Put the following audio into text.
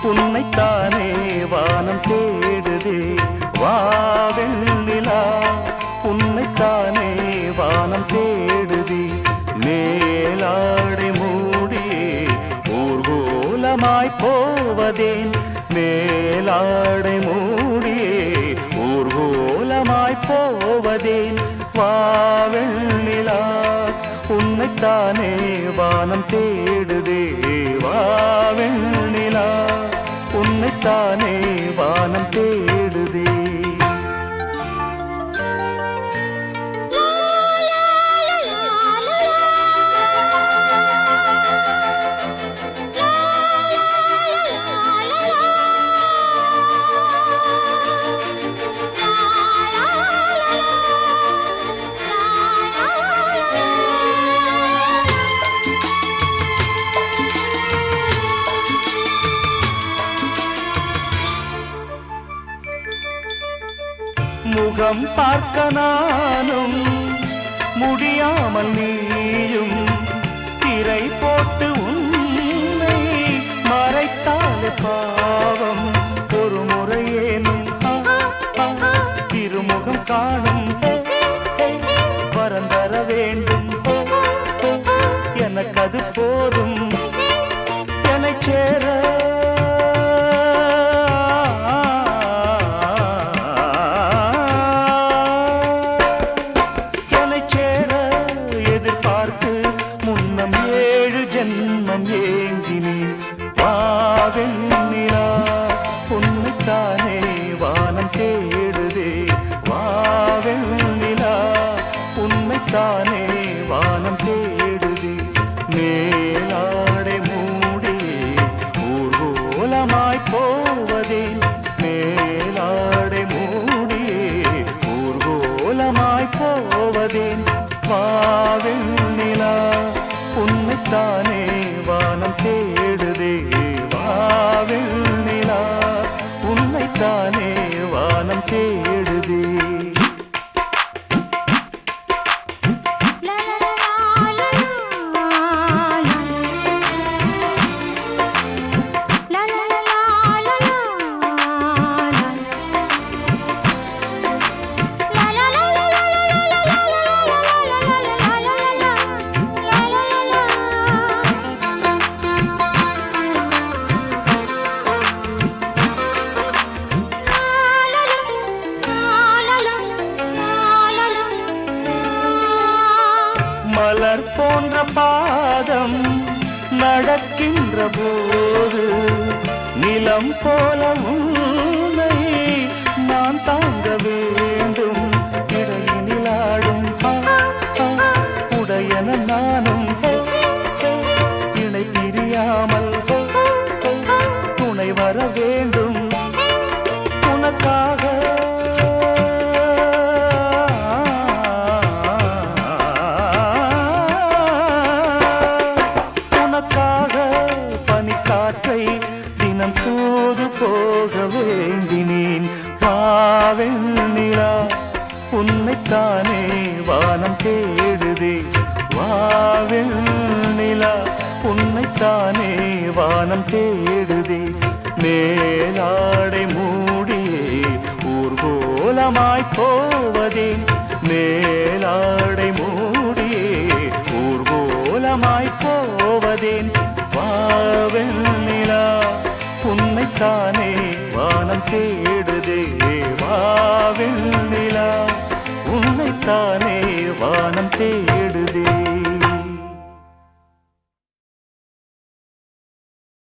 உன்னைத்தானே வானம் தேடுதே வா வெண்ணிலா உன்னைத்தானே வானம் தேடுதே மேலாடை மூடியே ஊர்கோலமாய் போவதேன் மேலாடை மூடியே ஊர்கோலமாய் போவதேன் வா வெண்ணிலா உன்னைத்தானே வானம் தேடுதே வா வெண்ணிலா உன்னைத்தானே வானம் தேடுதே முகம் பார்க்க நானும் முடியாமல் நீயும் திரை போட்டு உன்னை மறைத்தாலே பாவம் ஒரு முறையேனும் திருமுகம் காணும் வரந்தர வேண்டும் எனக்கு அது போதும் என்னை சேர வெண்ணிலா உன்னைத்தானே வானம் தேடுதே வா வெண்ணிலா உன்னைத்தானே வானம் தேடுதே மேலாடை மூடியே ஊர்கோலமாய் போவதே மேலாடை மூடியே ஊர்கோலமாய் போவதேன் வா வெண்ணிலா உன்னைத்தானே வானம் தேடுதே வெண்ணிலா உன்னைத்தானே வானம் தேடுதே மலர் போன்ற பாதம் நடக்கின்ற போது நிலம் போல உன்னை நான் தாங்க வேண்டும் இடையினிலாடும் உடையன நானும் இணை பிரியாமல் துணை வர வேண்டும் உனக்காக தினம் தூது போக வேண்டினேன் வா வெண்ணிலா உன்னைத்தானே வானம் தேடுதே வா வெண்ணிலா உன்னைத்தானே வானம் தேடுதே மேலாடை மூடியே ஊர்கோலமாய் போவதேன் மேலாடை மூடியே ஊர்கோலமாய் போவதேன் வா வெண்ணிலா உன்னைத்தானே வானம் தேடுதே வா வெண்ணிலா உன்னைத்தானே வானம் தேடுதே